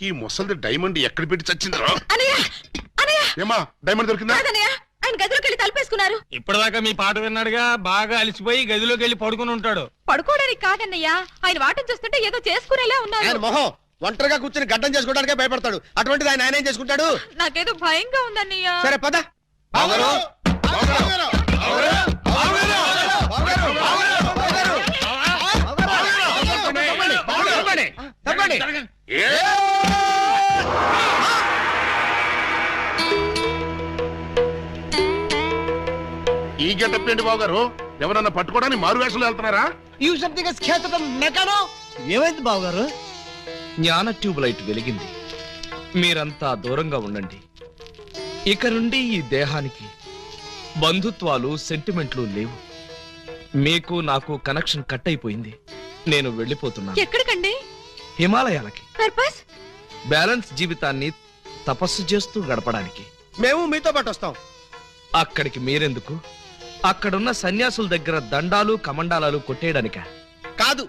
ఈ ముసలి డైమండ్ ఎక్కడ పెట్టి చచ్చిందిరా? ఏమా డైమండ్ దొరికిందా? ఆయన గదిలోకి వెళ్ళి తలుపేసుకున్నారు. ఇప్పటిదాకా మీ పాట విన్నాడుగా, బాగా అలసిపోయి గదిలోకి వెళ్ళి పడుకుని ఉంటాడు. పడుకోవడానికి కాదన్నయ్యా, ఆయన వాటం చూస్తుంటే ఏదో చేసుకునేలా ఉన్నారు. మొహం ఒంటరిగా కూర్చొని గడ్డం చేసుకోవడానికే భయపడతాడు. అటువంటిది ఆయన ఏం చేసుకుంటాడు? నాకేదో భయంగా ఉందన్నయ్యా. సరే పద. ఈ గెటప్ ఏంటి బాబు గారు? ఎవరన్నా పట్టుకోవడానికి మారు వేషాలు వెళ్తున్నారా? ఏమైంది బాబు గారు? జ్ఞాన ట్యూబ్ లైట్ వెలిగింది. మీరంతా దూరంగా ఉండండి. ఇక నుండి ఈ దేహానికి బంధుత్వాలు సెంటిమెంట్లు లేవు. మీకు నాకు కనెక్షన్ కట్ అయిపోయింది. నేను వెళ్ళిపోతున్నాను. ఎక్కడికండి? హిమాలయాలకి. పర్పస్? బ్యాలెన్స్ జీవితాన్ని తపస్సు చేస్తూ గడపడానికి. మేము మీతో పాటు వస్తాం. అక్కడికి మీరెందుకు? అక్కడున్న సన్యాసుల దగ్గర దండాలు కమండాలాలు కొట్టేయడానిక? కాదు,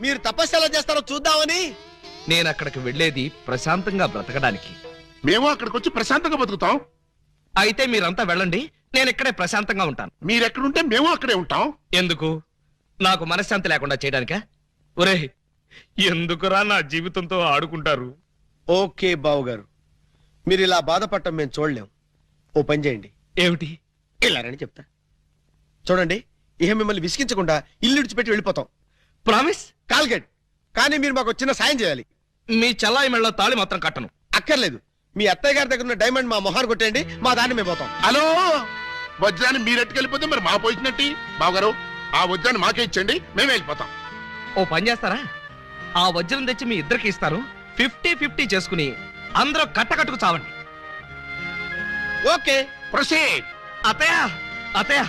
మీరు తపస్సు ఎలా చేస్తారో చూద్దామని. నేను అక్కడికి వెళ్లేది ప్రశాంతంగా బ్రతకడానికి. మేము అక్కడికి వచ్చి ప్రశాంతంగా బతుకుతాం. అయితే మీరంతా వెళ్ళండి, నేను ఇక్కడే ప్రశాంతంగా ఉంటాను. మీరెక్కడుంటే మేము అక్కడే ఉంటాం. ఎందుకు? నాకు మనశ్శాంతి లేకుండా చేయడానికా? ఒరే, ఎందుకురా నా జీవితంతో ఆడుకుంటారు? ఓకే బావు గారు, మీరు ఇలా బాధపడటం మేము చూడలేం. ఓ పని చేయండి. ఏమిటి? ఇలారని చెప్తా. చూడండి, ఇహ మిమ్మల్ని విసిగించకుండా ఇల్లు విడిచిపెట్టి వెళ్ళిపోతాం. ప్రామిస్? కాల్గెట్. కానీ మీరు మాకు చిన్న సాయం చేయాలి. మీ చల్లాయి మెళ్ళ తాళి మాత్రం కట్టను. అక్కర్లేదు, మీ అత్తయ్య గారి దగ్గర ఉన్న డైమండ్ మా మొహాన్ని కొట్టేయండి, మా దాన్ని మేము పోతాం. హలో, వజ్రాన్ని మీరెట్టుకెళ్ళిపోతే మరి మా పోయినట్టి. బావగారు, ఆ వజ్రాన్ని మాకే ఇచ్చండి, మేమే వెళ్ళిపోతాం. ఓ పని చేస్తారా? ఆ వజ్రం తెచ్చి మీ ఇద్దరికి ఇస్తారు. 50-50 చేసుకుని అందరూ కట్టకట్టుకు చావండి. Okay, proceed. అత్తయ్య, అత్తయ్య,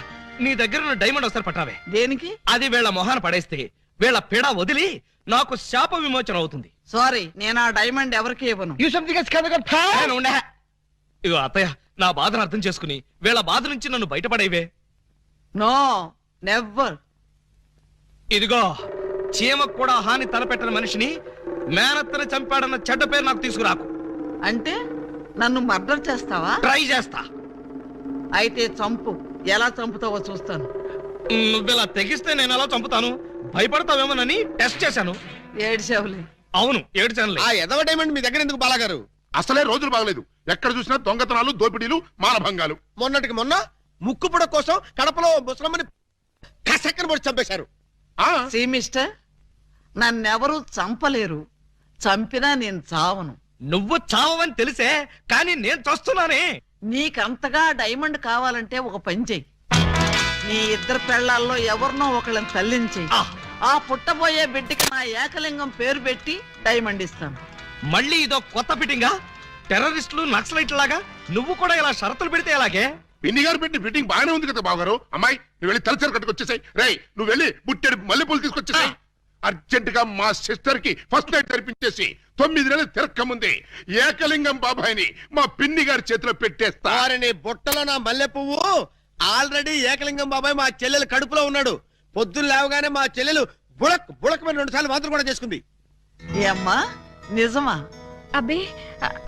నీ దగ్గర ఉన్న డైమండ్ ఒకసారి పట్టావే. దేనికి? అది వీళ్ళ మొహాన్ని పడేస్తే వీళ్ళ పీడ వదిలి నాకు శాప విమోచన అవుతుంది. సారీ, నేను ఆ డైమండ్ ఎవరికి ఇవ్వను. నేను ఉండే. ఇగో అత్తయ్య, నా బాధను అర్థం చేసుకుని వీళ్ళ బాధ నుంచి నన్ను బయటపడేవే. No, never. ఇదిగో, చీమకు కూడా హాని తలపెట్టని మనిషిని మేనత్తని చంపాడన్న చెడ్డ పేరు నాకు తీసుకురాకు. అంటే నన్ను మర్డర్ చేస్తావా? ట్రై చేస్తా. అయితే చంపు. ఎలా చంపుతావో చూస్తాను. నువ్వెలా తెగిస్తే నేను ఎలా చంపుతాను? భయపడతావేమోనని టెస్ట్ చేశాను. ఏడ్చావులే. అవును, ఏడ్చానులే. ఆ ఎదవ డైమండ్ మీ దగ్గర ఎందుకు బాలాగారు? అసలే రోజులు బాగలేదు. ఎక్కడ చూసినా దొంగతనాలు, దోపిడీలు, మానభంగాలు. మొన్నటికి మొన్న ముక్కుపుడ కోసం కడపలో ముసలమ్మని కసక్కన పొడి చంపేశారు. సీ మిస్టర్, నన్నెవరూ చంపలేరు. చంపినా నేను చావను. నువ్వు చావని తెలిసే, కానీ నేను చస్తున్నానే. నీకంతగా డైమండ్ కావాలంటే ఒక పని చెయ్యి. నీ ఇద్దరు పెళ్లాల్లో ఎవరినో ఒకళ్ళని తల్లించేయి. ఆ పుట్టబోయే బిడ్డకి నా ఏకలింగం పేరు పెట్టి డైమండ్ ఇస్తాను. మళ్ళీ ఇదో కొత్త ఫిట్టింగా? టెర్రరిస్టులు, నక్సలైట్ లాగా నువ్వు కూడా ఇలా షరతులు పెడితే ఎలాగే? పిన్ని గారు పెట్టిన ఫిట్టింగ్ బాగానే ఉంది కదా బావగారు. అమ్మాయి, నువ్వు వెళ్ళి తలచరు కట్టుకొచ్చేసాయి. రేయ్, నువ్వు వెళ్ళి బుట్టెడు మల్లెపూలు తీసుకొచ్చేసాయి. అర్జెంట్ గా మా సిస్టర్ కి ఫస్ట్ నైట్ తెరిపించేసి 9 నెలలు తిరక్క ముందే ఏకలింగం బాబాయిని మా పిన్ని గారి చేతిలో పెట్టేస్తా. వారిని బుట్టలో నా మల్లె పువ్వు. ఆల్రెడీ ఏకలింగం బాబాయ్ మా చెల్లెలు కడుపులో ఉన్నాడు. పొద్దున్న లేవగానే మా చెల్లెలు బుడక్ బుడకమైన 2 సార్లు మాత్రం కూడా చేసుకుంది. ఏమ్మా, నిజమా? అబ్బే,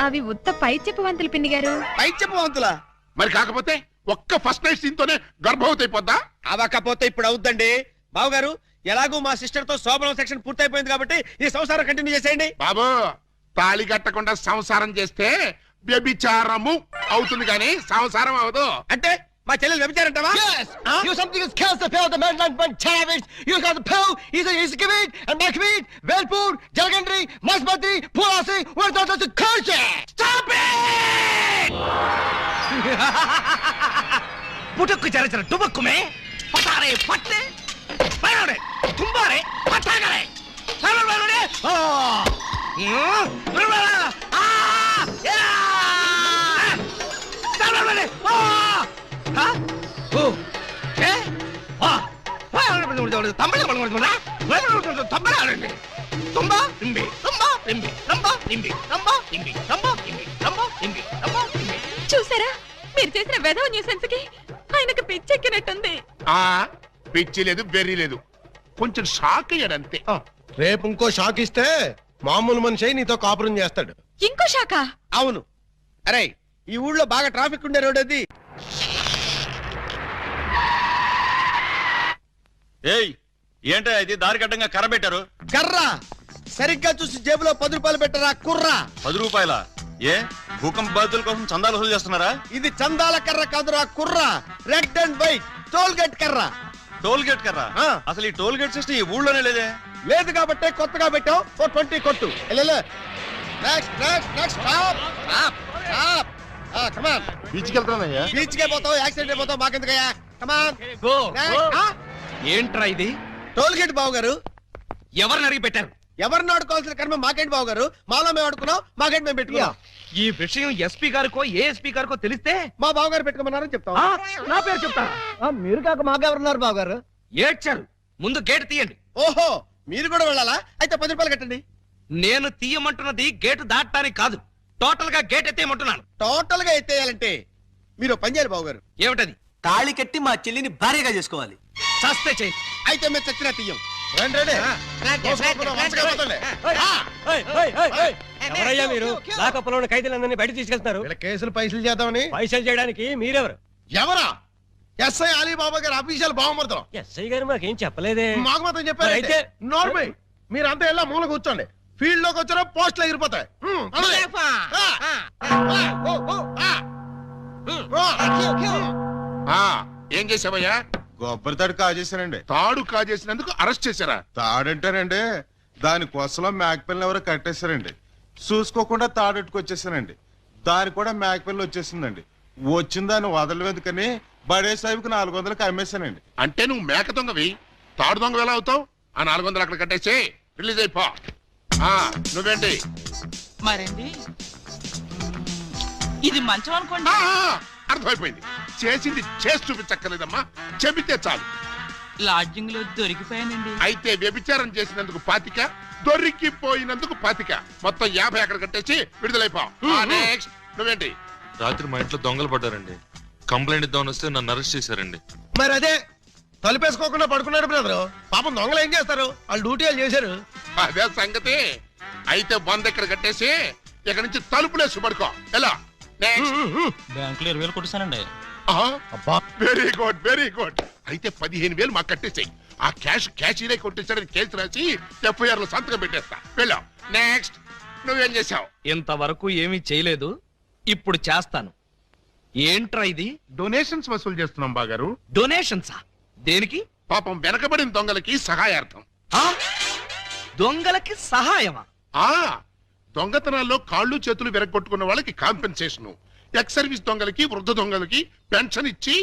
అవి ఉత్త పై చెప్పవంతులు పిన్ని గారు. పై చెప్పవంతులా? మరి కాకపోతే ఒక్క ఫస్ట్ నైట్ సీన్ తోనే గర్భవతి అయిపోద్దా? అవకపోతే ఇప్పుడు అవుద్దండి. బావగారు, ఎలాగూ మా సిస్టర్ తో శోభనం సెక్షన్ పూర్తయిపోయింది కాబట్టి ఈ సంసారం కంటిన్యూ చేసేయండి. బాబు, తాళి కట్టకుండా సంసారం చేస్తే వ్యభిచారము అవుతుంది కానీ సంసారం అవదు. అంటే మా చెల్లెలు వ్యభిచారంటావా? You something is kills the pill, the man like Chavez. You got the pill, he's giving, and Makmeet, Velpur, Jalgandri, Masbati, Pulasi, where does the curse? Stop it! पुटक चले चले टुबक में पतारे पट्टे परोड़े तुम्बारे पता करे चलो बलोड़े ओ बलोड़ा आ या चलो बलोड़े ओ हाँ ओ क्या आ बलोड़े तंबले बलोड़े बलोड़े तंबले आने तुम्बा तिम्बी तुम्बा तिम्बी तुम्बा तिम्बी तुम्बा तिम्बी तुम्बा तिम्बी तुम्बा तिम्बी तुम्बा तिम्बी చూసారా, మీరు చేసిన వెధవ న్యూసెన్స్ కి ఆయనకు పిచ్చెక్కినట్టుంది. ఆ పిచ్చి లేదు, బెర్రీ లేదు. కొంచెం షాక్ అయ్యాడు అంతే. రేపు ఇంకో షాక్ ఇస్తే మామూలు మనిషి అయి నీతో కాపురం చేస్తాడు. ఇంకో శాఖ. అవును. అరే ఈ ఊళ్ళో బాగా ట్రాఫిక్ ఉండే రోడ్ అది. ఏయ్ ఏంటో ఇది దారికి అడ్డంగా కర్ర పెట్టారు? కర్ర సరిగ్గా చూసి జేబులో 10 రూపాయలు పెట్టరా కుర్రా. 10 రూపాయల? ఏ భూకంప బాధితుల కోసం చందాలు వసూలు చేస్తున్నారా? ఇది చందాల కర్ర కాదురా కుర్రా, red and white toll gate కర్ర. టోల్ గేట్ కర్ర? ఆ. అసలు ఈ టోల్ గేట్ సిస్టమ్ ఈ ఊళ్ళోనే లేదే. లేదు కాబట్టి కొత్తగా పెట్టావు. 20 కొట్టు. Next next next stop stop stop. Come on. బీచ్కి వెళ్తానయ్యా. బీచ్ కే పోతావు, యాక్సిడెంట్ అయిపోతావు, మాకెందుకయ్యా. కమాన్. Go, go. ఏంట్రా ఇది? టోల్ గేట్ బావు గారు. ఎవరిని అడిగి పెట్టారు? ఎవరిని ఆడుకోవాల్సిన కర్మ మాకేంటి బావు గారు. మాలో మేము ఆడుకున్నాం, మాకేంటి మేము పెట్టుకున్నాం. ఈ విషయం ఎస్పీ గారికో ఏఎస్పీ గారికో తెలిస్తే మా బావు గారు పెట్టుకోమన్నారని చెప్తాం. ఆ, నా పేరు చెప్తారా? మీరు కాక మాకెవరున్నారు బాబు గారు? ఏడ్చారు. ముందు గేట్ తీయండి. ఓహో మీరు కూడా వెళ్ళాలా? అయితే 10 రూపాయలు కట్టండి. నేను తీయమంటున్నది గేటు దాటడానికి కాదు, టోటల్ గా గేట్ ఎత్తేయమంటున్నాను. టోటల్ గా ఎత్తేయాలంటే మీరు పని చేయాలి బావు గారు. ఏమిటది? తాళి కట్టి మా చెల్లిని భార్యగా చేసుకోవాలి. చస్తే చేయి. అయితే మేము చచ్చినా తీయం. ఎవరయ్యా మీరు? లాకప్పులో ఉన్న ఖైదీలందరినీ బయట తీసుకెళ్తున్నారు. వీళ్ళ కేసులు పైసలు చేద్దామని. పైసలు చేయడానికి మీరెవరు? ఎవరా? ఎస్ఐ అలీబాబా గారు అఫీషియల్ బావమరుతాం. ఎస్ఐ గారు మాకేం చెప్పలేదే. మాకు మాత్రం చెప్పారు. అయితే నోర్మై మీరంతా ఎలా మూల కూర్చోండి. ఫీల్డ్ లోకి వచ్చారో పోస్టులు ఎగిరిపోతాయి. ఏం చేసావయ్యా? కొబ్బరి తాడు కాజేశానండి. తాడు కాజేసినందుకు అరెస్ట్ చేశారా? తాడంటారండి, దాని కొసలో మేకపిల్లని ఎవరో కట్టేశారండి. చూసుకోకుండా తాడెట్టుకొచ్చేసానండి. దాని కూడా మేకపిల్ల వచ్చేసిందండి. వచ్చిన దాన్ని వదలవేందుకని బడే సాహిబ్కి 400కి అమ్మేశానండి. అంటే నువ్వు మేక దొంగవి, తాడు దొంగ ఎలా అవుతావు? ఆ 400 అక్కడ కట్టేసి రిలీజ్ అయిపో. నువ్వేంటి? మరండి ఇది మంచం అనుకోండి. అర్థమైపోయింది. చేసింది చేసి చూపించక్కర్లేదమ్మా, చెబితే చాలు. లాడ్జింగ్ లో దొరికిపోయానండి. అయితే వ్యభిచారం చేసినందుకు 25, దొరికిపోయినందుకు 25, మొత్తం 50 అక్కడ కట్టేసి విడుదలైపో. నెక్స్ట్ నువ్వేంటి? రాత్రి మా ఇంట్లో దొంగలు పడ్డారండి. కంప్లైంట్ ఇద్దామని వస్తే నన్ను అరెస్ట్ చేశారండి. మరి అదే తలుపేసుకోకుండా పడుకున్నాడు బ్రదరు. పాపం దొంగలు ఏం చేస్తారు, వాళ్ళు డ్యూటీ వాళ్ళు చేశారు. అదే సంగతి. అయితే 100 ఇక్కడ కట్టేసి ఇక్కడ నుంచి తలుపులేసి పడుకో. ఎలా? బ్యాంకులో 20,000 కొట్టిస్తానండి. Very good very good. అయితే 15,000 మాకు కట్టేసాయి. ఆ క్యాషీలే కొట్టేసాడని కేసు రాసి FIR లో సంతకం పెట్టేస్తా. వెళ్ళా. నెక్స్ట్ నువ్వేం చేసావు? ఇంతవరకు ఏమీ చేయలేదు, ఇప్పుడు చేస్తాను. ఏంట్రా ఇది? డొనేషన్స్ వసూలు చేస్తున్నాం బాగారు. డొనేషన్సా? దేనికి? పాపం వెనకబడిన దొంగలకి సహాయార్థం. ఆ? దొంగలకి సహాయమా? దొంగతనాల్లో కాళ్ళు చేతులు విరగొట్టుకున్న వాళ్ళకి కాంపెన్సేషన్, ఎక్స్ సర్వీస్ దొంగలకి వృద్ధ దొంగలకి పెన్షన్ ఇచ్చి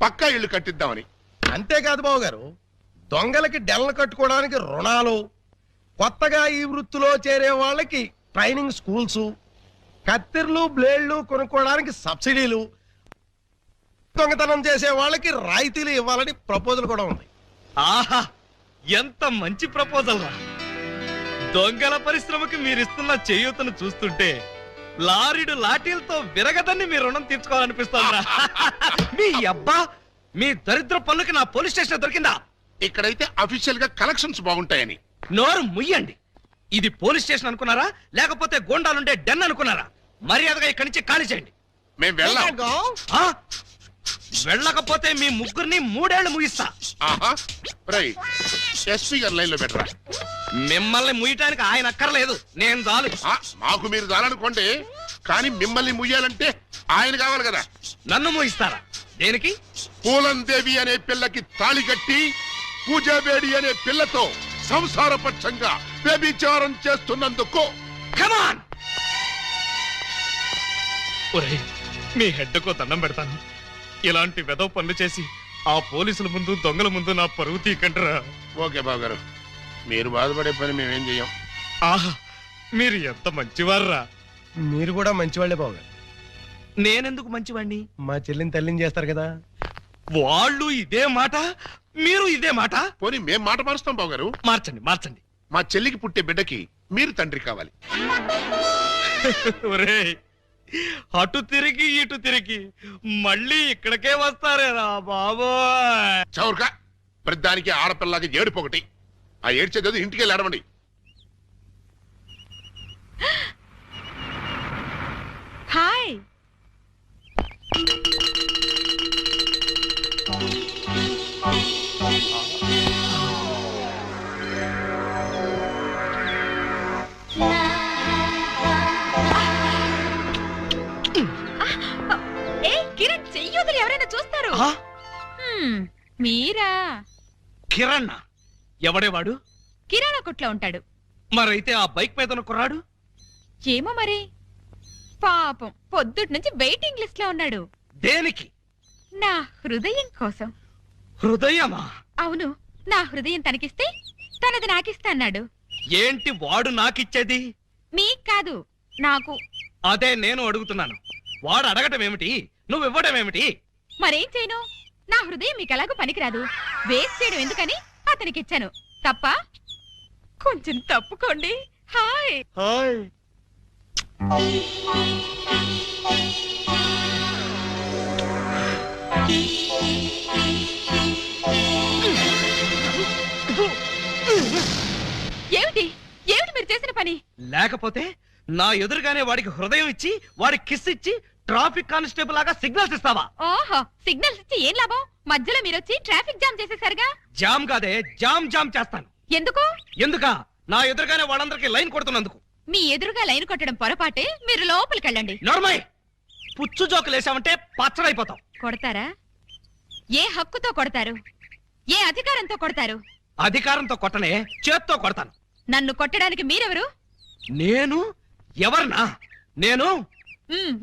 పక్కా ఇళ్లు కట్టిద్దామని. అంతేకాదు బాబు గారు, దొంగలకి డెల్లు కట్టుకోవడానికి రుణాలు, కొత్తగా ఈ వృత్తిలో చేరే వాళ్ళకి ట్రైనింగ్ స్కూల్స్, కత్తిర్లు బ్లేడ్లు కొనుక్కోవడానికి సబ్సిడీలు, దొంగతనం చేసే వాళ్ళకి రాయితీలు ఇవ్వాలని ప్రపోజల్ కూడా ఉంది. ఆహా, ఎంత మంచి ప్రపోజల్ రా. దొంగల పరిశ్రమకి మీరిస్తున్న చేయూతను చూస్తుంటే లారీడు లాఠీలతో విరగదని మీ రుణం తీర్చుకోవాలనిపిస్తుందా? మీ అబ్బా, మీ దరిద్ర పనులకి నా పోలీస్ స్టేషన్ దొరికిందా? ఇక్కడైతే అఫీషియల్ గా కలెక్షన్స్ బాగుంటాయని. నోరు ముయ్యండి. ఇది పోలీస్ స్టేషన్ అనుకున్నారా, లేకపోతే గోండాలుండే డెన్ అనుకున్నారా? మర్యాదగా ఇక్కడి నుంచి ఖాళీ చేయండి. మేము వెళ్ళాం. ఆ? వెళ్ళకపోతే మీ ముగ్గురిని 3 ఏళ్లు ముగిస్తా. ఎస్పీ గారు లైన్ లో పెట్టరా. మిమ్మల్ని ముయ్యటానికి ఆయన అక్కర్లేదు, నేను చాలు. మాకు మీరు చాలనుకోండి, కానీ మిమ్మల్ని ముయ్యాలంటే ఆయన కావాలి కదా. నన్ను ముగిస్తారా? దేనికి? పూలందేవి అనే పిల్లకి తాళి కట్టి పూజాబేడి అనే పిల్లతో సంసారపక్షంగా వ్యభిచారం చేస్తున్నందుకు. కమాన్! ఒరేయ్, మీ హెడ్కో దండం పెడతాను. ఇలాంటి వెధవ పనులు చేసి ఆ పోలీసుల ముందు దొంగల ముందు నా పరువు తీకంటరా. ఓకే బాబు గారు, మీరు బాధపడే పని మేమేం చెయ్యం. ఆహా, మీరు ఎంత మంచివారురా. మీరు కూడా మంచివాళ్లే బాబు గారు. నేనెందుకు మంచివాణ్ణి? మా చెల్లిని తల్లిని చేస్తారు కదా. వాళ్ళు ఇదే మాట, మీరు ఇదే మాట. పోనీ మేం మాట మారుస్తాం బాబు గారు. మార్చండి మార్చండి. మా చెల్లికి పుట్టే బిడ్డకి మీరు తండ్రి కావాలి. ఒరేయ్, అటు తిరిగి ఇటు తిరిగి మళ్ళీ ఇక్కడికే వస్తారేరా బాబోయ్. చౌర్కా ప్రతిదానికి ఆడపిల్లకి ఏడుపు ఒకటి. ఆ ఏడ్చేది ఇంటికి వెళ్ళి ఆడమండి. హాయ్. ఏ కిరణ్, చెయ్యొదులు ఎవరైనా చూస్తారు. మీరా? కిరణ్ ఎవడేవాడు? కిరాణా కొట్లో ఉంటాడు. మరైతే ఆ బైక్ మీద ఉన్న కుర్రాడు? ఏమో మరి, పాపం పొద్దుటి నుంచి వెయిటింగ్ లిస్ట్ లో ఉన్నాడు. దేనికి? నా హృదయం కోసం. హృదయమా? అవును, నా హృదయం తనకిస్తే తనది నాకిస్తా అన్నాడు. ఏంటి వాడు నాకిచ్చేది? మీకు కాదు, నాకు. అదే నేను అడుగుతున్నాను. వాడు అడగటం ఏమిటి, నువ్వు ఇవ్వడం ఏమిటి? మరేం చేయను, నా హృదయం మీకు ఎలాగో పనికిరాదు. వేస్ట్ చేయడం ఎందుకని అతనికి ఇచ్చాను. తప్ప? కొంచెం తప్పుకోండి. హాయ్. హాయ్. ఏమిటి ఏమిటి మీరు చేసిన పని? లేకపోతే నా ఎదురుగానే వాడికి హృదయం ఇచ్చి వాడికి కిస్ ఇచ్చి ట్రాఫిక్ కానిస్టేబుల్ లాగా సిగ్నల్స్ ఇస్తావా? ఓహో, సిగ్నల్స్ ఇచ్చి ఏం లాభం? మధ్యలో మీరొచ్చి ట్రాఫిక్ జామ్ చేసేసరిగా. జామ్ కాదే, జామ్ జామ్ చేస్తాను. ఎందుకు? ఎందుకా? నా ఎదురుగానే వాళ్ళందరికీ లైన్ కొడుతున్నందుకు. మీ ఎదురుగా లైన్ కొట్టడం పొరపాటే. మీరు లోపలికి వెళ్ళండి. నోర్మై, పుచ్చు జోకులు వేసామంటే పచ్చడైపోతాం. కొడతారా? ఏ హక్కుతో కొడతారు? ఏ అధికారంతో కొడతారు? అధికారంతో కొట్టనే, చేత్తో కొడతాను. నన్ను కొట్టడానికి మీరెవరు? నేను ఎవరినా? నేను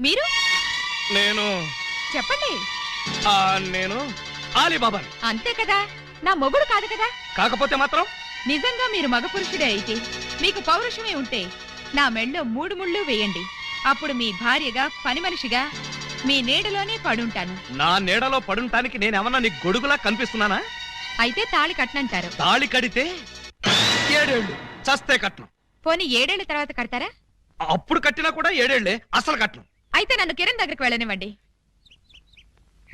మీరు నేను చెప్పండి. నేను ఆలీబాబాని. అంతే కదా, నా మొగుడు కాదు కదా. కాకపోతే మాత్రం నిజంగా మీరు మగ పురుషుడే అయితే, మీకు పౌరుషమే ఉంటే నా మెళ్ళో 3 ముళ్ళు వేయండి. అప్పుడు మీ భార్యగా, పని మనిషిగా మీ నీడలోనే పడుంటాను. నా నీడలో పడుంటానికి నేనేమన్నా నీకు గొడుగులా కనిపిస్తున్నానా? అయితే తాళి కట్నంటారు. తాళి కడితే 7 ఏళ్ళు, చస్తే కట్నం. పోనీ 7 ఏళ్ల తర్వాత కడతారా? అప్పుడు కట్టినా కూడా 7 ఏళ్లే, అసలు కట్నం. అయితే నన్ను కిరణ్ దగ్గరికి వెళ్ళనివ్వండి.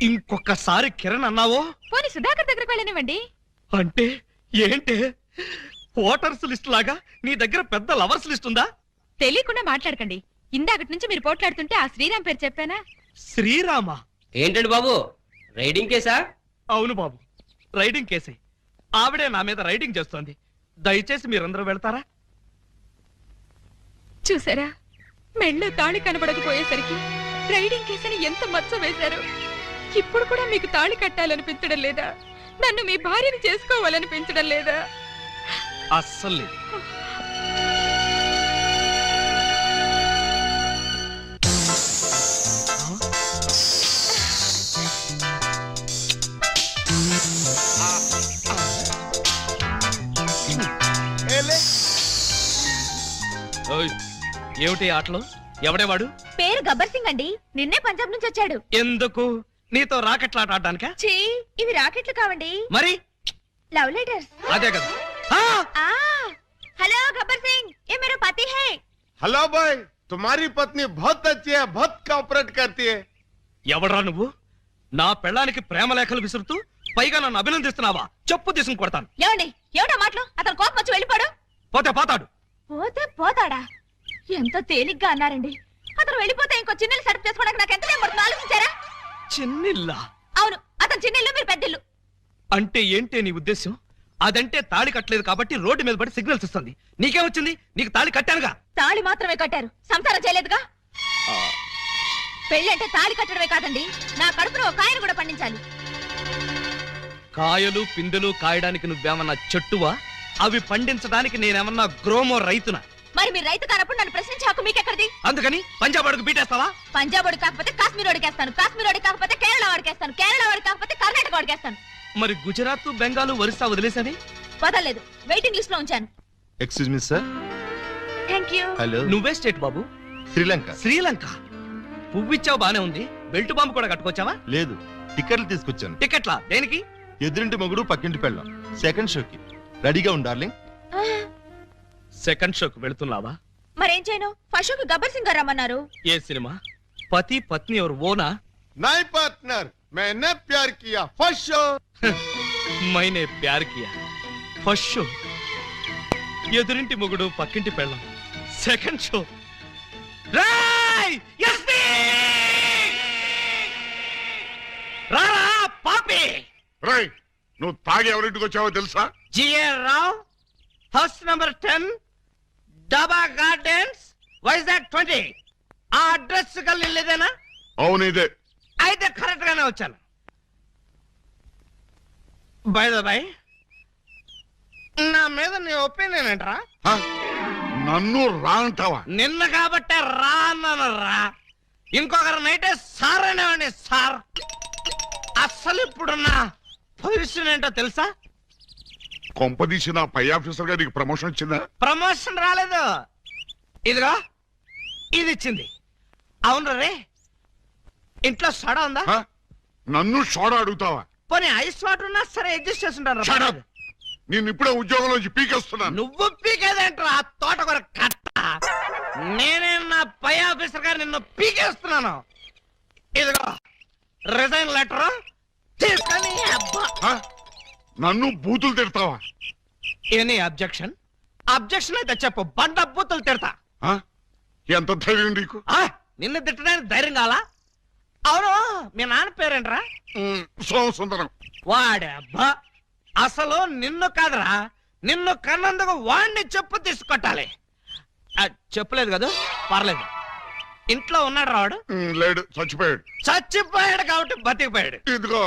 ఇంకొకసారి కిరణ్ అన్నావో? పోనీ సుధాకర్ దగ్గరికి వెళ్ళనివ్వండి. అంటే ఏంటే, ఓటర్స్ లిస్ట్ లాగా నీ దగ్గర పెద్ద లవర్స్ లిస్ట్ ఉందా? తెలియకుండా మాట్లాడకండి. ఇందాకటి నుంచి మీరు పోట్లాడుతుంటే ఆ శ్రీరామ్ పేరు చెప్పానా? శ్రీరామ? ఏంటండి బాబు, రైడింగ్ కేసా? అవును బాబు, రైడింగ్ కేసే. ఆవిడే నా మీద రైడింగ్ చేస్తోంది. దయచేసి మీరందరూ వెళ్తారా? చూసారా, మెళ్ళో తాళి కనబడకపోయేసరికి రైడింగ్ కేసని ఎంత మచ్చ వేశారు. ఇప్పుడు కూడా మీకు తాళి కట్టాలనిపించడం లేదా? నన్ను మీ భార్యని చేసుకోవాలనిపించడం లేదా? అస్సలు లేదు. ఏమిటి ఆటలు? ఎవడేవాడు? పేరు గబ్బర్ సింగ్ అండి. నిన్నే పంజాబ్ నుంచి వచ్చాడు. ఎందుకు? నీతో రాకెట్లాట ఆడడానికా? ఛీ, ఇవి రాకెట్లు కావండి, మరి లవ్ లెటర్స్. అదే కదా. हेलो गब्बर सिंह, ये मेरा पति है। हेलो भाई, तुम्हारी पत्नी बहुत अच्छी है, बहुत कोऑपरेट करती है। ఎవడ్రా నువ్వు? నా పెళ్ళానికి ప్రేమ లేఖలు విసురుతూ పైగా నన్ను అభినందిస్తున్నావా? చెప్పు తీసుకుని కొడతాను. ఏమండి, ఏమిటా మాటలు? అతను కోపం వచ్చి వెళ్ళిపోడు. పోతే పోతాడు. పోతే పోతాడా? ఎంతో తేలిగ్గా అన్నారండి. అతను వెళ్ళిపోతే ఇంకో చిన్నెల్లు సెటప్ చేసుకోవడానికి నాకు ఎంత టైం పడుతుందో ఆలోచించారా? చిన్నిల్లా? అవును, అతను చిన్నెల్లు, మీరు పెద్దిల్లు. అంటే ఏంటే నీ ఉద్దేశం? అదంటే తాళి కట్టలేదు కాబట్టి రోడ్డు మీద పడి సిగ్నల్స్ ఇస్తుంది. నీకేమొచ్చింది? నీకు తాళి కట్టానుగా. తాళి మాత్రమే కట్టారు, సంసారం చేయలేదుగా. పెళ్లి అంటే తాళి కట్టడమే కాదండి, నా కడుపులో ఒక కాయను కూడా పండించాలి. కాయలు పిందెలు కాయడానికి నువ్వేమన్నా చెట్టువా? అవి పండించడానికి నేనేమన్నా గ్రోమో రైతునా? మరి మీరు రైతు కానప్పుడు నన్ను ప్రశ్నించే హక్కు మీకెక్కడిది? అందుకని పంజాబ్ అడుగు బీటేస్తావా? పంజాబ్ వాడు కాకపోతే కాశ్మీర్ వాడికేస్తాను, కాశ్మీర్ వాడి కాకపోతే కేరళ వాడికేస్తాను, కేరళ వాడి కాకపోతే కర్ణాటక వాడికేస్తాను. మరి గుజరాత్, బెంగాల్, ఒరిస్సా వదిలేసని? వదలలేదు, వెయిటింగ్ లిస్ట్ లో ఉంచాను. Excuse me sir. Thank you. Hello. నువ్వే స్టేట్ బాబు? శ్రీలంక. శ్రీలంక? పువ్విచ్చావు బానే ఉంది, బెల్ట్ బాంబు కూడా కట్టుకొచ్చావా? లేదు, టికెట్లు తీసుకొచ్చాను. టికెట్లా? దేనికి? ఎదురింటి మొగుడు పక్కింటి పెళ్ళం, సెకండ్ షోకి. రెడీగా ఉండు డార్లింగ్. సెకండ్ షోకి వెళుతున్నావా? మరేం చేయను, ఫస్ట్ షోకి గబ్బర్ సింగ్ గారు రమ్మన్నారు. ఏ సినిమా? పతి పత్ని ఎవరు ఓనా? నై పార్ట్నర్, मैंने प्यार किया, फर्स्ट शो. मैंने प्यार किया, फर्स्ट शो. ఎదురింటి మొగుడు పక్కింటి పెళ్ళం సెకండ్ షో రాయ్ ఎస్పీ రారా పాపి రేయ్ నువ్వు తాగి ఎవరింటికి వచ్చావో తెలుసా? జిఆర్ రావు హౌస్ నంబర్ 10 డబా గార్డెన్స్ వైజాగ్ 20 ఆ అడ్రస్ కలిలేదేనా? అవును ఇదే. అయితే కరెక్ట్ గానే వచ్చాను. బై ద బై నా మీద నీ ఒపీనియన్ ఏంట్రా? నన్ను రా అంటావా? నిన్న కాబట్టే రా అన్నాను రా. ఇంకొకరు నైటే సార్ అనేవాడిని సార్. అసలు ఇప్పుడున్న పొజిషన్ ఏంటో తెలుసా? కొంపదీసి నా పై ఆఫీసర్ గా నీకు ప్రమోషన్ వచ్చిందా? ప్రమోషన్ రాలేదు. ఇదిగో ఇది ఇచ్చింది. అవును రే, ఇంట్లో సోడా ఉందా? నన్ను సోడా అడుగుతావా? పోనీ ఐస్ వాటర్ ఉన్నా సరే అడ్జస్ట్ చేస్తుంటారు. నేను ఇప్పుడే ఉద్యోగంలోంచి పీకేస్తున్నాను. నువ్వు పీకేదేంట్రా తోటకూర కట్ట. నేనే నా పై ఆఫీసర్ గారు నిన్ను పీకేస్తున్నాను. ఇదిగో రిజైన్ లెటర్ తీసుకొని. నన్ను బూతులు తిడతావా? Any objection? అబ్జెక్షన్ అయితే చెప్పు, బండ బూతులు తిడతా. ఎంత ధైర్యం నీకు? నిన్ను తిట్టడానికి ధైర్యం కావాలా? అవును మీ నాన్న పేరేంట్రా? సోమసుందరం. వాడే అబ్బా, అసలు నిన్ను కాదురా, నిన్ను కన్నందుకు వాడిని చెప్పు తీసుకొట్టాలి. చెప్పలేదు కదా, పర్లేదు. ఇంట్లో ఉన్నాడు రావాడు? లేడు, చచ్చిపోయాడు. చచ్చిపోయాడు కాబట్టి బతికిపోయాడు. ఇదిగో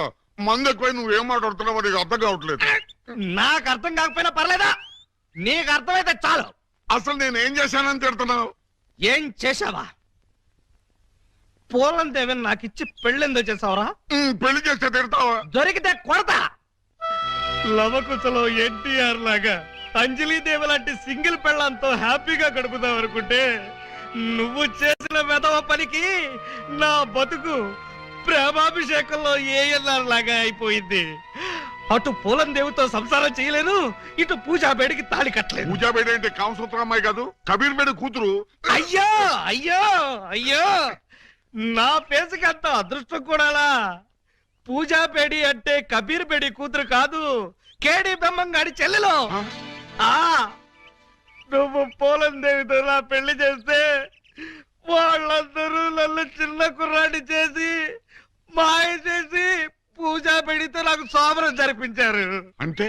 మందు ఎక్కువ నువ్వేం మాట్లాడుతున్నావు నీకు అర్థం కావట్లేదు. నాకు అర్థం కాకపోయినా పర్లేదా? నీకు అర్థమైతే చాలు. అసలు నేను ఏం చేశానని తిడుతున్నావు? ఏం చేశావా? పూలం దేవిని నాకు ఇచ్చి పెళ్ళెందుకు చేసావురా? పెళ్లి చేస్తే తిడతావా? దొరికితే కొడతా. లవకుశలో ఎన్టీఆర్ లాగా అంజలీదేవి లాంటి సింగిల్ పెళ్ళంతో హ్యాపీగా గడుపుదాం అనుకుంటే నువ్వు చేసిన వెధవ పనికి నా బతుకు ప్రేమాభిషేకంలో ఏఎన్ఆర్ లాగా అయిపోయింది. అటు పూలం దేవితో సంసారం చేయలేను, ఇటు పూజా బేడికి తాళి కట్టలేదు. పూజా బేడి అంటే కామసూత్ర అమ్మాయి కాదు, కబీర్ బేడి కూతురు. అయ్యో అయ్యో అయ్యో, నా పేసుకి అంత అదృష్టం కూడాలా? పూజా బేడి అంటే కబీర్ బేడి కూతురు కాదు, కేడి బ్రహ్మంగాడి చెల్లెలు. నువ్వు పూలం దేవితో నా పెళ్లి చేస్తే వాళ్ళందరూ నన్ను చిన్న కుర్రాడి చేసి మాయ చేసి పూజా బేడితో నాకు సోమరం జరిపించారు. అంటే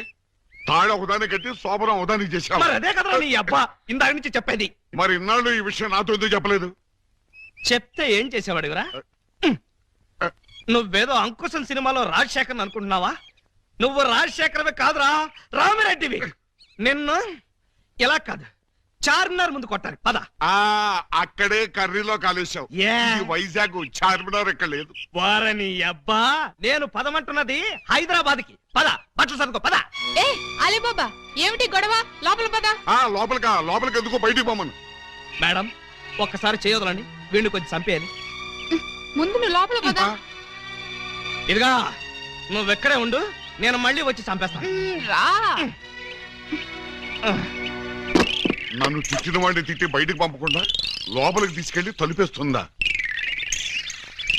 తాళ ఒకదాన్ని కట్టి సోమరం ఒకదానికి చేశావు. మరి అదే కదా నీ అబ్బా ఇందాక నుంచి చెప్పేది. మరి ఇన్నాళ్ళు ఈ విషయం నాతో ఎందుకు చెప్పలేదు? చెప్తే ఏం చేసేవాడురా? నువ్వేదో అంకుశం సినిమాలో రాజశేఖర్ అనుకుంటున్నావా? నువ్వు రాజశేఖరవే కాదురా, రామిరెడ్డివి. నిన్ను ఇలా కాదు, చార్మినార్ ముందు కొట్టాలి. పద. అక్కడే కర్రీలో కాలేశావు. వైజాగ్ చార్మినార్ ఎక్కడ లేదు. వారని అబ్బా, నేను పదమంటున్నది హైదరాబాద్ కి. పద, బట్టలు సర్దుకో. పద. ఏ అలీబాబా, ఏమిటి గొడవ? లోపల పద. లోపలికి ఎందుకో బయటికి పోమను. మేడం ఒక్కసారి చేయొదలండి, వీడిని కొంచెం చంపేయాలి. ముందు నువ్వు లోపల పద. ఇదిగా నువ్వెక్కడే ఉండు, నేను మళ్ళీ వచ్చి చంపేస్తాను. రా. నన్ను తిట్టిన వాడిని తిట్టి బయటకు పంపకుండా లోపలికి తీసుకెళ్లి తలుపేస్తుందా?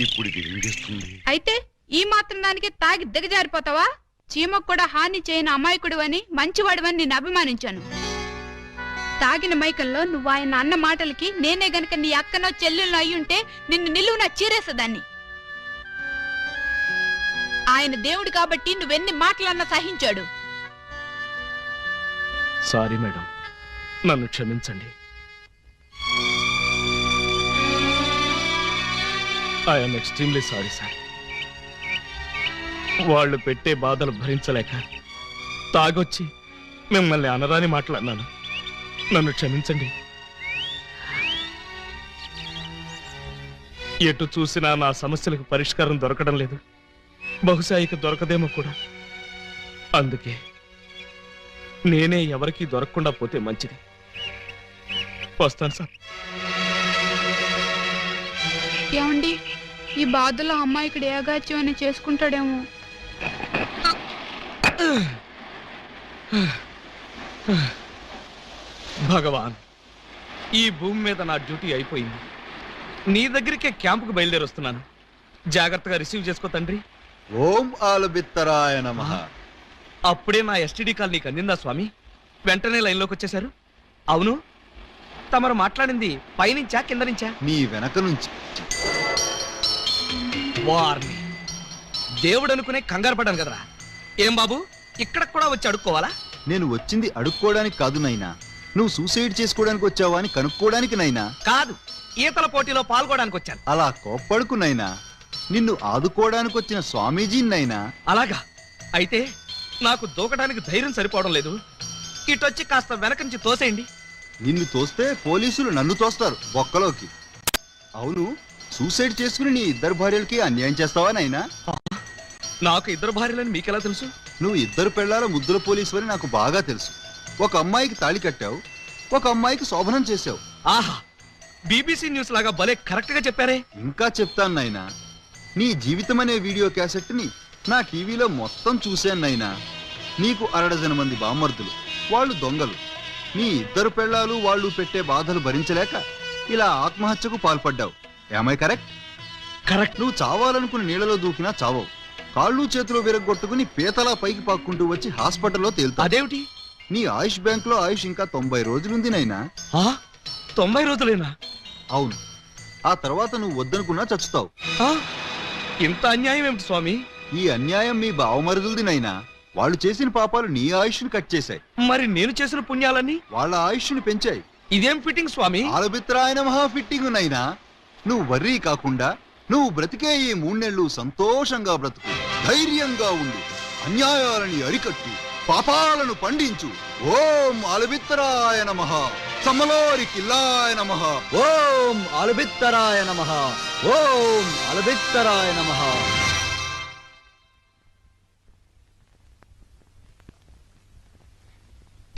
ఇప్పుడు ఇది ఏం చేస్తుంది? అయితే ఈ మాత్రం దానికి తాగి దిగజారిపోతావా? చీమకు కూడా హాని చేయని అమాయకుడు అని మంచివాడివని నిన్ను అభిమానించాను. తాగిన మైకంలో నువ్వు ఆయన అన్న మాటలకి నేనే గనక నీ అక్కనో చెల్లెల్లో అయ్యుంటే నిన్ను నిలువున చీరేసేదాన్ని. ఆయన దేవుడు కాబట్టి నువ్వెన్ని మాటలన్నా సహించాడు. సారీ మేడం, నన్ను క్షమించండి. I'm extremely sorry sir. వాళ్ళు పెట్టే బాధలు భరించలేక తాగొచ్చి మిమ్మల్ని అనరాని మాట్లాడినాను. నన్ను క్షమించండి. ఎటు చూసినా నా సమస్యలకు పరిష్కారం దొరకడం లేదు. బహుశా ఇక దొరకదేమో కూడా. అందుకే నేనే ఎవరికీ దొరకకుండా పోతే మంచిది. వస్తాను సార్. ఏమండి, ఈ బాధలో అమ్మాయికి ఏగాచ్యం అని చేసుకుంటాడేమో. భగవాన్, ఈ భూమి మీద నా డ్యూటీ అయిపోయింది. నీ దగ్గరికే క్యాంపుకు బయలుదేరి వస్తున్నాను. జాగ్రత్తగా రిసీవ్ చేసుకో తండ్రి. ఓం ఆలుబిత్తరాయ నమః. అప్పుడే నా ఎస్టీడీ కాల్ నీకు అందిందా స్వామి? వెంటనే లైన్లోకి వచ్చేశారు. అవును, తమరు మాట్లాడింది పైనుంచా కింద నుంచా? నీ వెనక నుంచి. వారిని దేవుడు అనుకునే కంగారు పడ్డాను కదరా. ఏం బాబు, ఇక్కడ కూడా వచ్చి అడుక్కోవాలా? నేను వచ్చింది అడుక్కోవడానికి కాదు నైనా, నువ్వు సూసైడ్ చేసుకోవడానికి వచ్చావా అని కనుక్కోవడానికి నైనా. కాదు, ఈతల పోటీలో పాల్గొనడానికి వచ్చాను. అలా కోప్పడుకు నైనా, నిన్ను ఆదుకోవడానికి వచ్చిన స్వామీజీనైనా. అలాగా? అయితే నాకు దూకడానికి ధైర్యం సరిపోవడం లేదు. ఇటొచ్చి కాస్త వెనక నుంచి తోసేయండి. నిన్ను తోస్తే పోలీసులు నన్ను తోస్తారు బొక్కలోకి. అవును, సూసైడ్ చేసుకుని నీ ఇద్దరు భార్యలకి అన్యాయం చేస్తావా నైనా? నాకు ఇద్దరు భార్యలని మీకెలా తెలుసు? నువ్వు ఇద్దరు పెళ్లాల ముద్దుల పోలీసు అని నాకు బాగా తెలుసు. ఒక అమ్మాయికి తాళి కట్టావు, ఒక అమ్మాయికి శోభనం చేశావు. ఆహా, బీబీసీ న్యూస్ లాగా భలే కరెక్ట్ గా చెప్పారే. ఇంకా చెప్తాను నైనా, నీ జీవితం అనే వీడియో క్యాసెట్ ని నా టీవీలో మొత్తం చూశాను నైనా. నీకు 60 మంది బామ్మర్దులు, వాళ్ళు దొంగలు. నీ ఇద్దరు పెళ్లాలు వాళ్ళు పెట్టే బాధలు భరించలేక ఇలా ఆత్మహత్యకు పాల్పడ్డావు. ఏమై కరెక్ట్? కరెక్ట్. నువ్వు చావాలనుకుని నీళ్ళలో దూకినా చావవు. కాళ్ళు చేతులు విరగొట్టుకుని పీతలా పైకి పాక్కుంటూ వచ్చి హాస్పిటల్లో తేలుతావు. అదేమిటి? నీ ఆయుష్ బ్యాంక్ లో ఆయుష్ ఇంకా 90 రోజులుంది నైనా. 90 రోజులేనా? అవును. ఆ తర్వాత నువ్వు వద్దనుకున్నా చచ్చుతావు. ఇంత అన్యాయం ఏమిటి స్వామి? ఈ అన్యాయం మీ బావమరుదులది నైనా. వాళ్ళు చేసిన పాపాలు నీ ఆయుష్ని కట్ చేశాయి. మరి నేను చేసిన పుణ్యాలన్నీ వాళ్ళ ఆయుష్ని పెంచాయి. ఇదేం ఫిట్టింగ్ స్వామి? ఆలబిత్రాయన మహా ఫిట్టింగ్ నైనా. నువ్వు వర్రీ కాకుండా నువ్వు బ్రతికే ఈ 3 నెలలు సంతోషంగా బ్రతుకు, ధైర్యంగా ఉండు, అన్యాయాలని అరికట్టు, పాపాలను పండించు. ఓం ఆలబిత్తరాయ నమః, సమలోరి కిల్లాయ నమః. ఓం ఆలబిత్తరాయ నమః, ఓం ఆలబిత్తరాయ నమః.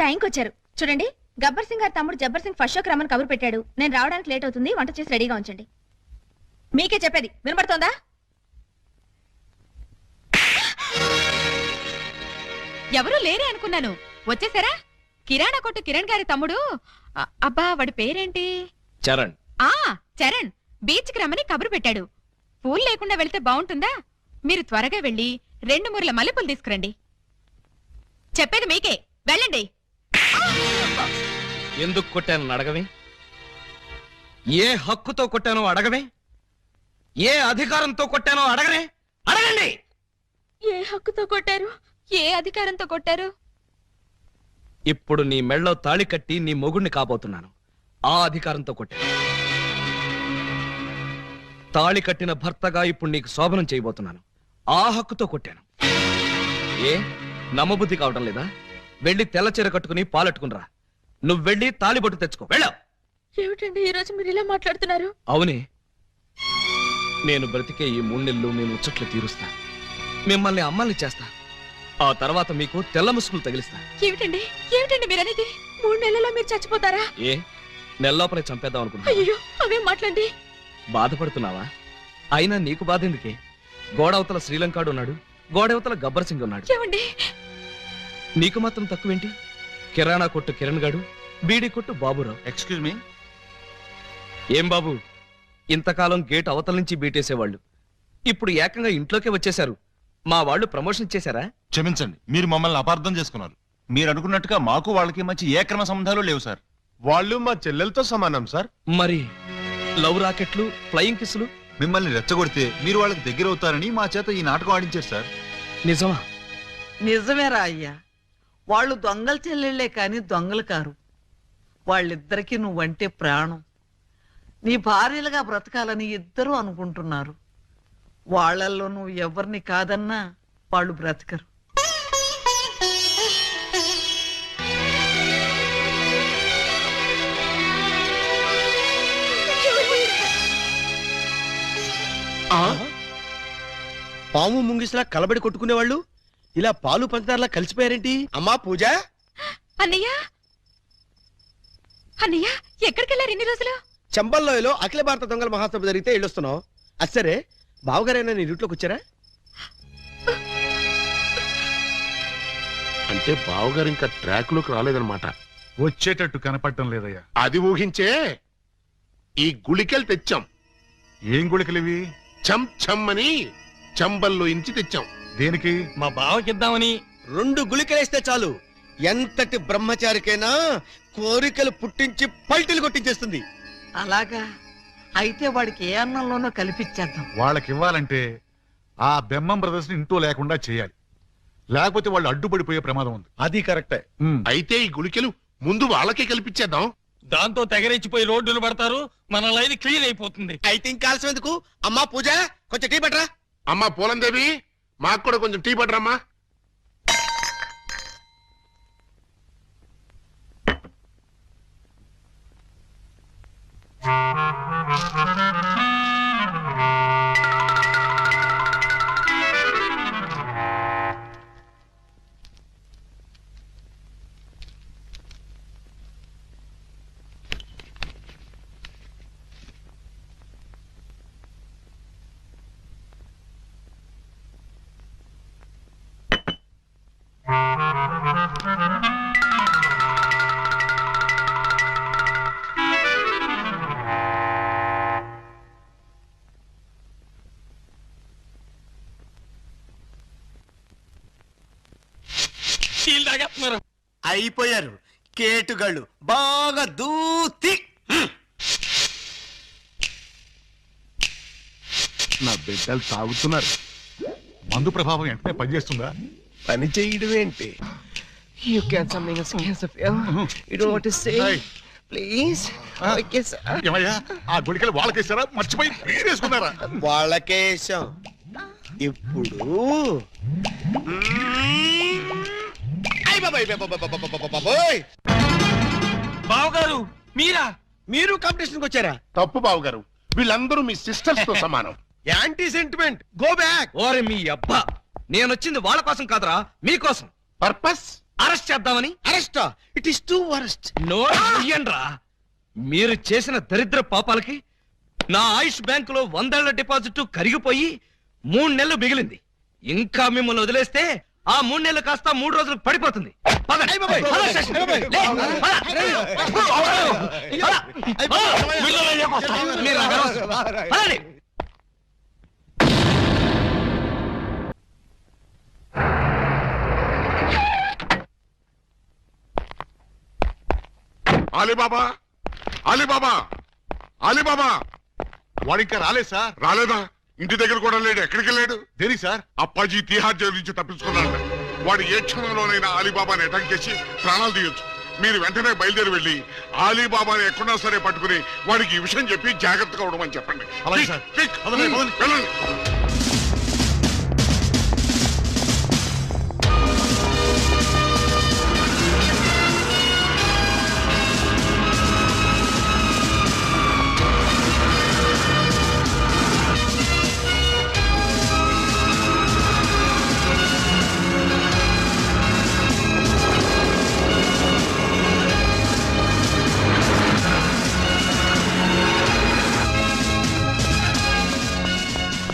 టైంకి వచ్చారు చూడండి. గబ్బర్ సింగ్ గారి తమ్ముడు జబ్బర్ సింగ్ ఫస్ట్ షోకి రమ్మని కబురు పెట్టాడు. నేను రావడానికి లేట్ అవుతుంది, వంట చేసి రెడీగా ఉంచండి. మీకే చెప్పేది వినపడుతోందా? ఎవరూ లేరే అనుకున్నాను, వచ్చేసారా? కిరాణా కొట్టు కిరణ్ గారి తమ్ముడు. అబ్బా, వాడి పేరేంటి? చరణ్. చరణ్ బీచ్ కి రమ్మని కబురు పెట్టాడు. పూలు లేకుండా వెళ్తే బాగుంటుందా? మీరు త్వరగా వెళ్ళి 2 మూరల మల్లెపూలు తీసుకురండి. చెప్పేది మీకే, వెళ్ళండి. ఎందుకు కొట్టాను అడగవే? ఏ హక్కుతో కొట్టానో అడగవే? ఏ అధికారంతో కొట్టానో అడగనే? అడగండి. ఏ హక్కుతో కొట్టారు? ఏ అధికారంతో కొట్టారు? ఇప్పుడు నీ మెళ్ళో తాళి కట్టి నీ మొగుణ్ణి కాబోతున్నాను. ఆ అధికారంతో కొట్టాను. తాళి కట్టిన భర్తగా ఇప్పుడు నీకు శోభనం చేయబోతున్నాను. ఆ హక్కుతో కొట్టాను. ఏ నమ్మబుద్ధి కావటం లేదా? వెళ్ళి తెల్ల చీర కట్టుకుని పాలెట్టుకునిరా. నువ్వు వెళ్ళి తాళిబొట్టు తెచ్చుకో. వెళ్ళావు. ఏమిటండి ఈ రోజు మీరు ఇలా మాట్లాడుతున్నారు? అవునే, నేను బ్రతికే ఈ 3 నెలలు నేను ముచ్చట్లు తీరుస్తా, మిమ్మల్ని అమ్మల్ని చేస్తా. ఆ తర్వాత మీకు తెల్ల ముసుగులు తగిలిస్తా. ఏమిటండి ఏమిటండి మీరనేది? 3 నెలల్లో మీరు చచ్చిపోతారా? ఏ నెల్లోపలే చంపేద్దాం అనుకుంటా? అయ్యో, అవేం మాట్లాడండి. బాధపడుతున్నావా? అయినా నీకు బాధ ఎందుకే? గోడవతల శ్రీలంకాడు ఉన్నాడు, గోడవతల గబ్బర్ సింగ్ ఉన్నాడు. ఏమండి, నీకు మాత్రం తక్కువేంటి? కిరాణా కొట్టు కిరణ్ గాడు, బీడీ కొట్టు బాబురావు. Excuse me. ఏం బాబు, ఇంతకాలం గేట్ అవతల నుంచి బీటేసేవాళ్ళు ఇప్పుడు ఏకంగా ఇంట్లోకే వచ్చేశారు. మా వాళ్ళు ప్రమోషన్ ఇచ్చేశారా? క్షమించండి, మీరు మమ్మల్ని అపార్థం చేసుకున్నారు. మీరు అనుకున్నట్టుగా మాకు వాళ్ళకి మంచి ఏ క్రమ సంబంధాలు లేవు సార్. వాళ్ళు మా చెల్లెలతో సమానం సార్. మరి లవ్ రాకెట్లు, ఫ్లయింగ్ కిస్సులు? మిమ్మల్ని రెచ్చగొడితే మీరు వాళ్ళకి దగ్గర అవుతారని మా చేత ఈ నాటకం ఆడించారు సార్. నిజమా? నిజమేరా అయ్యా. వాళ్ళు దొంగల చెల్లెళ్లే కాని దొంగలు కారు. వాళ్ళిద్దరికీ నువ్వంటే ప్రాణం. నీ భార్యలుగా బ్రతకాలని ఇద్దరూ అనుకుంటున్నారు. వాళ్ళల్లో నువ్వు ఎవరిని కాదన్నా వాళ్ళు బ్రతకరు. పాము ముంగిసలా కలబడి కొట్టుకునేవాళ్ళు ఇలా పాలు పంచదారలా కలిసిపోయారేంటి? అమ్మా పూజ. అన్నయ్య, అన్నయ్య ఎక్కడికెళ్ళారు ఇన్ని రోజులు? చంబల్లోయలో అఖిల భారత దొంగల మహాసభ జరిగితే వెళ్ళొస్తున్నావు. అసరే బావగారైనా నీ రూట్లోకి వచ్చారా? అంటే బావగారు ఇంకా ట్రాక్ లోకి రాలేదన్నమాట. వచ్చేటట్టు కనపడటం లేదయ్యా. అది ఊహించే ఈ గుళికలు తెచ్చాం. ఏం గుళికలివి? చం చమ్మని చంబల్లో ఇంచి తెచ్చాం. దేనికి? మా బావకిద్దామని. 2 గుళికలేస్తే చాలు ఎంతటి బ్రహ్మచారికైనా కోరికలు పుట్టించి పల్టీలు కొట్టించేస్తుంది. అలాగా అయితే వాడికి ఏ అన్నంలోనో కల్పించేద్దాం. వాళ్ళకి ఇవ్వాలంటే ఆ బెమ్మం బ్రదర్స్ ఇంట్లో లేకుండా చేయాలి, లేకపోతే వాళ్ళు అడ్డుపడిపోయే ప్రమాదం ఉంది. అది కరెక్టే. అయితే ఈ గుళికలు ముందు వాళ్ళకే కల్పించేద్దాం. దాంతో తెగరెచ్చిపోయి రోడ్డులు పడతారు, మన లైన్ క్లియర్ అయిపోతుంది. అయితే ఇంకా ఆలస్యం ఎందుకు? అమ్మా పూజ, కొంచెం టీ పట్టరా. అమ్మా పూలందేవి, మాకు కూడా కొంచెం టీ పట్టరమ్మా. అయిపోయారు కేటుగాళ్ళు బాగా దూతి. నా బిడ్డలు తాగుతున్నారు. మందు ప్రభావం వెంటనే పనిచేస్తుందా? పని చేయడం ఏంటి? You can something else, you don't want to say, please. Okay, sir. ఏమయ్యా, ఆ గుళికలు వాళ్ళకేసారా, మర్చిపోయి వేసుకున్నారా? వాళ్ళకేసాం. ఇప్పుడు బావగారు మీరా? మీరు కాంపిటీషన్కి వచ్చారా? తప్పు బావు గారు, వీళ్ళందరూ మీ సిస్టర్స్ తో సమానం. Anti sentiment, go back. ఓరే మీ అబ్బా, నేనొచ్చింది వాళ్ళ కోసం కాదురా, మీకోసం. పర్పస్ అరెస్ట్ చేద్దామని. అరెస్టా? It is too worst. నోరా, మీరు చేసిన దరిద్ర పాపాలకి నా ఆయుష్ బ్యాంకులో 100 ఏళ్ల డిపాజిట్ కరిగిపోయి 3 నెలలు మిగిలింది. ఇంకా మిమ్మల్ని వదిలేస్తే ఆ 3 నెలలు కాస్త 3 రోజులకు పడిపోతుంది. పదండి. పద స్టేషన్. లే, మీరు నాకు అనవసరం. పదండి. Alibaba, Alibaba, Alibaba. వాడు ఇంకా రాలేదు సార్. రాలేదా? ఇంటి దగ్గర కూడా లేడు. ఎక్కడికి వెళ్ళాడు? దేనికి సార్? అప్పాజీ తిహార్ జైలు నుంచి తప్పించుకున్నాడు. వాడు ఏ క్షణంలోనైనా అలీబాబాని అటాక్ చేసి ప్రాణాలు తీయొచ్చు. మీరు వెంటనే బయలుదేరి వెళ్ళి అలీబాబాని ఎక్కడా సరే పట్టుకుని వాడికి ఈ విషయం చెప్పి జాగ్రత్తగా ఉండమని చెప్పండి. అలాగే సార్. వెళ్ళండి.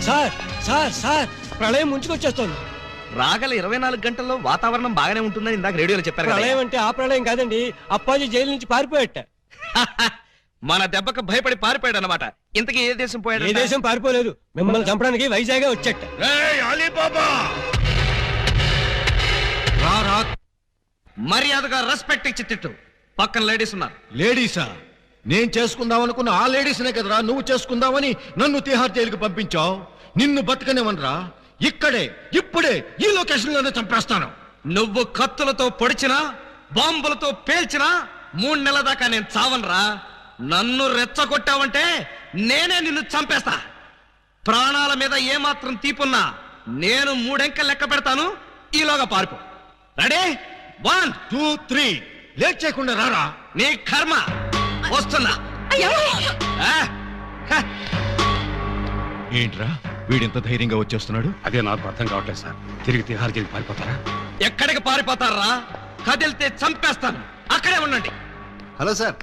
సార్ సార్ సార్, ప్రళయం ముంచుకొచ్చేస్తోంది. రాగల 24 గంటల్లో వాతావరణం బాగానే ఉంటుందని ఇందాక రేడియోలో చెప్పారు కదా. ప్రళయం అంటే ఆ ప్రళయం కాదండి, అప్పాజీ జైలు నుంచి పారిపోయట. మన దెబ్బకు భయపడి పారిపోయాడు అన్నమాట. ఇంతకీ ఏ దేశం పోయాడు? ఏ దేశం పారిపోలేదు, మిమ్మల్ని చంపడానికి వైజాగ్ వచ్చేట. మర్యాదగా రెస్పెక్ట్ ఇచ్చి తిట్టు. పక్కన లేడీస్ ఉన్నారు. లేడీసా? నేను చేసుకుందాం అనుకున్న ఆ లేడీస్నే కదరా నువ్వు చేసుకుందామని నన్ను తిహార్ జైలుకి పంపించావు. నిన్ను బతకనివ్వనరా, ఇక్కడే ఇప్పుడే ఈ లొకేషన్ లోనే చంపేస్తాను. నువ్వు కత్తులతో పొడిచినా బాంబులతో పేల్చినా 3 నెలల దాకా నేను చావనరా. నన్ను రెచ్చగొట్టావంటే నేనే నిన్ను చంపేస్తా. ప్రాణాల మీద ఏమాత్రం తీపున్నా నేను 3 అంకెలు లెక్క పెడతాను. ఈలోగా పారిపో. రెడీ? 1 2 3. లేట్ చేయకుండా రారా. నీ కర్మ. వస్తున్నా. ఏంట్రా వీడింత ధైర్యంగా వచ్చేస్తున్నాడు? అదే నాకు అర్థం కావట్లేదు సార్. తిరిగి తిహార్ జైలు పారిపోతారా? ఎక్కడికి పారిపోతారా? కదిలితే చంపేస్తాను. అక్కడే ఉండండి. హలో సార్,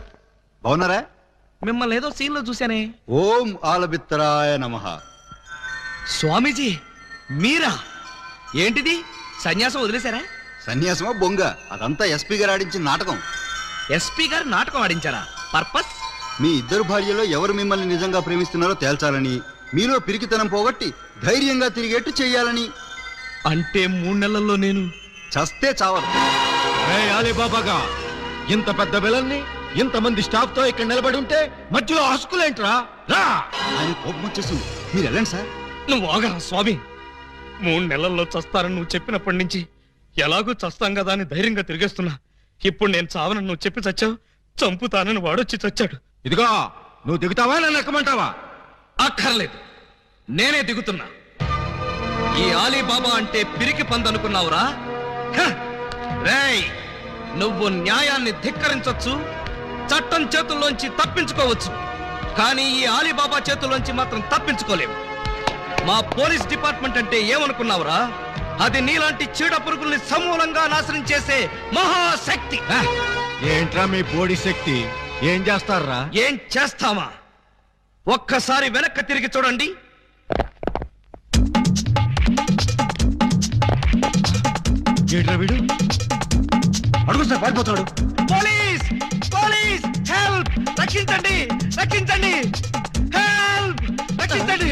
బాగున్నారా? మిమ్మల్ని ఏదో సీన్ లో చూశానే. ఓం ఆలబిత్తరాయ నమః. స్వామీజీ మీరా? ఏంటిది, సన్యాసం వదిలేశారా? సన్యాసమా బొంగ, అదంతా ఎస్పీ గారు ఆడించిన నాటకం. ఎస్పీ గారు నాటకం ఆడించారా? పర్పస్? మీ ఇద్దరు భార్యలో ఎవరు మిమ్మల్ని నిజంగా ప్రేమిస్తున్నారో తేల్చాలని, మీలో పిరికితనం పోగొట్టి ధైర్యంగా తిరిగేట్టు చెయ్యాలని. అంటే 3 నెలల్లో నేను చస్తే చావరు. అలీబాబాగా ఇంత పెద్ద విలన్ని ఇంతమంది స్టాఫ్ తో ఇక్కడ నిలబడి ఉంటే మధ్యలో హస్కులేంట్రా రా. ఆయన కోపం వచ్చేస్తుంది, మీరు వెళ్ళండి సార్. నువ్వు ఆగరా స్వామి. 3 నెలల్లో చస్తారని నువ్వు చెప్పినప్పటి నుంచి ఎలాగూ చస్తాం కదా అని ధైర్యంగా తిరిగేస్తున్నా. ఇప్పుడు నేను చావనని నువ్వు చెప్పి చచ్చావు, చంపుతానని వాడొచ్చి చచ్చాడు. ఇదిగో నువ్వు దిగుతావా నన్ను ఎక్కమంటావా? అక్కర్లేదు, నేనే దిగుతున్నా. ఈ ఆలీబాబా అంటే పిరికి పందనుకున్నావురా? రేయ్, నువ్వు న్యాయాన్ని ధిక్కరించొచ్చు, చట్టం చేతుల్లోంచి తప్పించుకోవచ్చు, కానీ ఈ ఆలీబాబా చేతుల్లోంచి మాత్రం తప్పించుకోలేవు. మా పోలీస్ డిపార్ట్మెంట్ అంటే ఏమనుకున్నావురా? అది నీలాంటి చీడ పురుగుల్ని సమూలంగా నాశనం చేసే మహాశక్తి. ఏంట్రా మీ బోడి శక్తి? ఏం చేస్తారా? ఏం చేస్తావా? ఒక్కసారి వెనక్కి తిరిగి చూడండి. వీడు అడుగు సార్, పారిపోతాడు. Police police help! రక్షించండి రక్షించండి, హెల్ప్! రక్షించండి.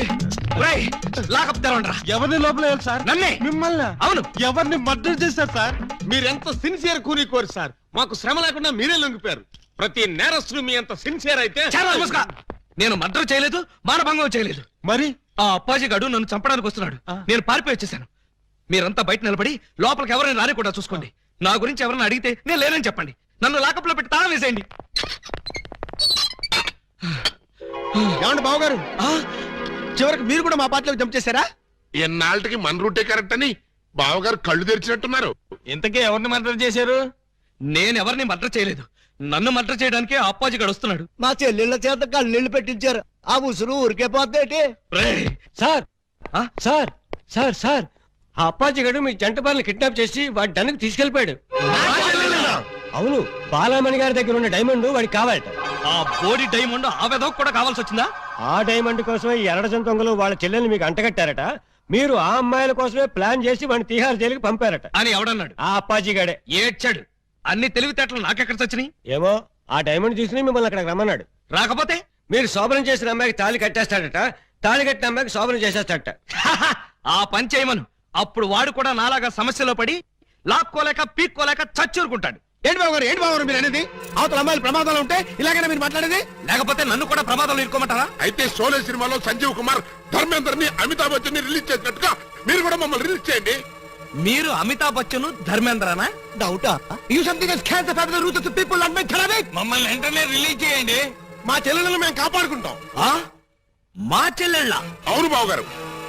లాకప్ తెరవండ్రా. ఎవరిని లోపల సార్? నన్నే. మిమ్మల్ని? అవును. ఎవరిని మర్డర్ చేశారు సార్? మీరెంత సిన్సియర్ కూని సార్. మాకు శ్రమ లేకుండా మీరే లొంగిపోయారు. ప్రతి నేరస్తుడు మీ అంత సిన్సియర్ అయితే. నేను మర్డర్ చేయలేదు, మానభంగం చేయలేదు. మరి ఆ అప్పాజీ గడు నన్ను చంపడానికి వస్తున్నాడు. నేను పారిపోయి వచ్చేసాను. మీరంతా బయట నిలబడి లోపలికి ఎవరైనా రాని కూడా చూసుకోండి. నా గురించి ఎవరైనా అడిగితే నేను లేనని చెప్పండి. నన్ను లాకప్ లో పెట్టి తాళం వేసేయండి. ఏమండి బావగారు, చివరికి మీరు కూడా మా పార్టీలోకి జంప్ చేశారా? ఎన్నాళ్ళకి మన రూటే కరెక్ట్ అని బావగారు కళ్ళు తెరిచినట్టున్నారు. ఇంతకీ ఎవరిని మర్డర్ చేశారు? నేను ఎవరిని మర్డర్ చేయలేదు. నన్ను మర్డర్ చేయడానికి అప్పాజీ గడు వస్తున్నాడు. మా చెల్లెళ్ళ చేత కళ్ళీళ్ళు పెట్టించారు. ఆ ముసురు ఊరికే పోద్దేటి? సార్ సార్ సార్ సార్ ఆ అప్పాజీ గడు మీ జంట బాలని కిడ్నాప్ చేసి వాడి డన్నుకు తీసుకెళ్లిపోయాడు. అవును, బాలామణి గారి దగ్గర ఉన్న డైమండ్ వాడికి కావాలట. ఆ బోడి డైమండ్ ఆవేదో కూడా కావాల్సి వచ్చిందా? ఆ డైమండ్ కోసమే ఈ ఎర్రజం దొంగలు వాళ్ళ చెల్లెల్ని మీకు అంటగట్టారట. మీరు ఆ అమ్మాయిల కోసమే ప్లాన్ చేసి వాడిని తీహార్ జైలుకి పంపారట అని ఎవడన్నాడు? ఆ అప్పాజీ గడే. ఏడ్చాడు. అన్ని తెలివితేటలు నాకెక్కడ చచ్చినాయి? ఏమో, ఆ డైమండ్ తీసుకుని మిమ్మల్ని అక్కడికి రమ్మన్నాడు. రాకపోతే మీరు శోభనం చేసిన అమ్మాయికి తాళి కట్టేస్తాడట, తాళి కట్టిన అమ్మాయికి శోభనం చేసేస్తాడట. ఆ పని చేయమను. అప్పుడు వాడు కూడా నాలాగా సమస్యలో పడి లాక్కోలేక పీక్కోలేక చచ్చూరుకుంటాడు. ఏంటి బావగారు, ఏంటి బావగారు మీరు అనేది? అవతల అమ్మాయిలు ప్రమాదాలు ఉంటే ఇలాగైనా మీరు మాట్లాడేది? లేకపోతే నన్ను కూడా ప్రమాదంలో ఇరుకోమంటారా? అయితే షోలే సినిమాలో సంజీవ్ కుమార్ ధర్మేందర్ని అమితాబ్ బచ్చన్ ని రిలీజ్ చేసినట్టుగా మీరు కూడా మమ్మల్ని రిలీజ్ చేయండి. మీరు అమితాబ్ బచ్చన్ ధర్మేంద్రనా? డౌటా? You something has can the family roots of the people and make therapy. మమ్మల్ని వెంటనే రిలీజ్ చేయండి. మా చెల్లెలను మేము కాపాడుకుంటాం. మా చెల్లెళ్ళ? అవును బావగారు,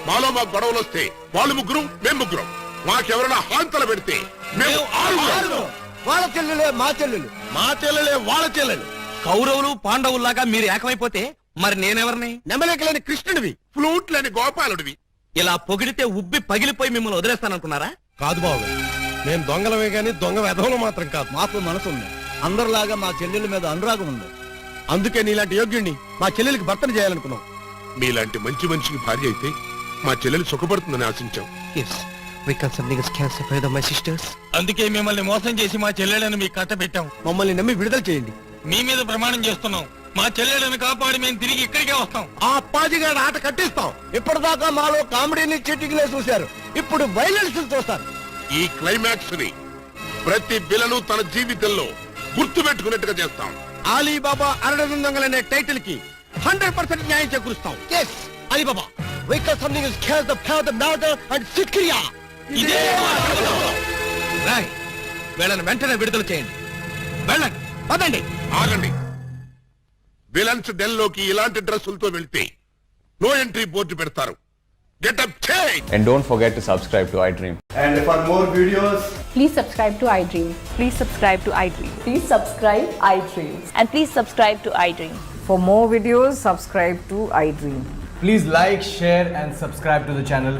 మాలో మాకు గొడవలు వస్తే వాళ్ళు ముగ్గురు, మేము ముగ్గురం. మాకెవరైనా హాంతలు పెడితే మేము ఆరుగురం. వాళ్ళ చెల్లెలే మా చెల్లెలు, మా చెల్లెలే వాళ్ళ చెల్లెలు. కౌరవులు పాండవుల్లాగా మీరు ఏకమైపోతే మరి నేనెవరిని? నెమలేకలేని కృష్ణుడివి, ఫ్లూట్ లేని గోపాలుడివి. ఇలా పొగిడితే ఉబ్బి పగిలిపోయి మిమ్మల్ని వదిలేస్తాననుకున్నారా? కాదు బావగారు, మేము దొంగలమే గాని దొంగ వెధవలు మాత్రం కాదు. మాకు మనసు ఉంది. అందరిలాగా మా చెల్లెల మీద అనురాగం ఉంది. అందుకే నీలాంటి యోగ్యుణ్ణి మా చెల్లెలికి భర్తను చేయాలనుకున్నాం. మీలాంటి మంచి మనిషికి భార్య అయితే మా చెల్లెలు సుఖపడుతుందని ఆశించాం. అందుకే మిమ్మల్ని మోసం చేసి మా చెల్లెలను మీకు కట్ట పెట్టాం. మమ్మల్ని నమ్మి విడుదల చేయండి. మీ మీద ప్రమాణం చేస్తున్నాం. మా చెల్లెలను కాపాడి మేము తిరిగి ఇక్కడికే వస్తాం. ఆ అప్పాజిగాడి ఆట కట్టిస్తాం. ఇప్పటిదాకా మాలో కామెడీని చిటికలే చూశారు, ఇప్పుడు వైలెన్స్ చూస్తారు. ఈ క్లైమాక్స్ ని ప్రతి విలను తన జీవితంలో గుర్తు పెట్టుకున్నట్టుగా చేస్తాం. అలీబాబా అరడజన్ దొంగలనే టైటిల్ కి 100% న్యాయం చేకూరుస్తాం. Yes, Alibaba. Wake up something is kills the power, the murder and Sikriya. Roy, వీళ్ళని వెంటనే విడుదల చేయండి. వెళ్ళండి, పదండి. ఆగండి. విలన్స్ డెల్ లోకి ఇలాంటి డ్రెస్సులతో వెళ్తే నో ఎంట్రీ బోర్డు పెడతారు. Get up, change. And don't forget to subscribe to iDream. And for more videos, please subscribe to iDream. Please subscribe to iDream. Please subscribe iDream. And please subscribe to iDream. For more videos, subscribe to iDream. Please like, share and subscribe to the channel.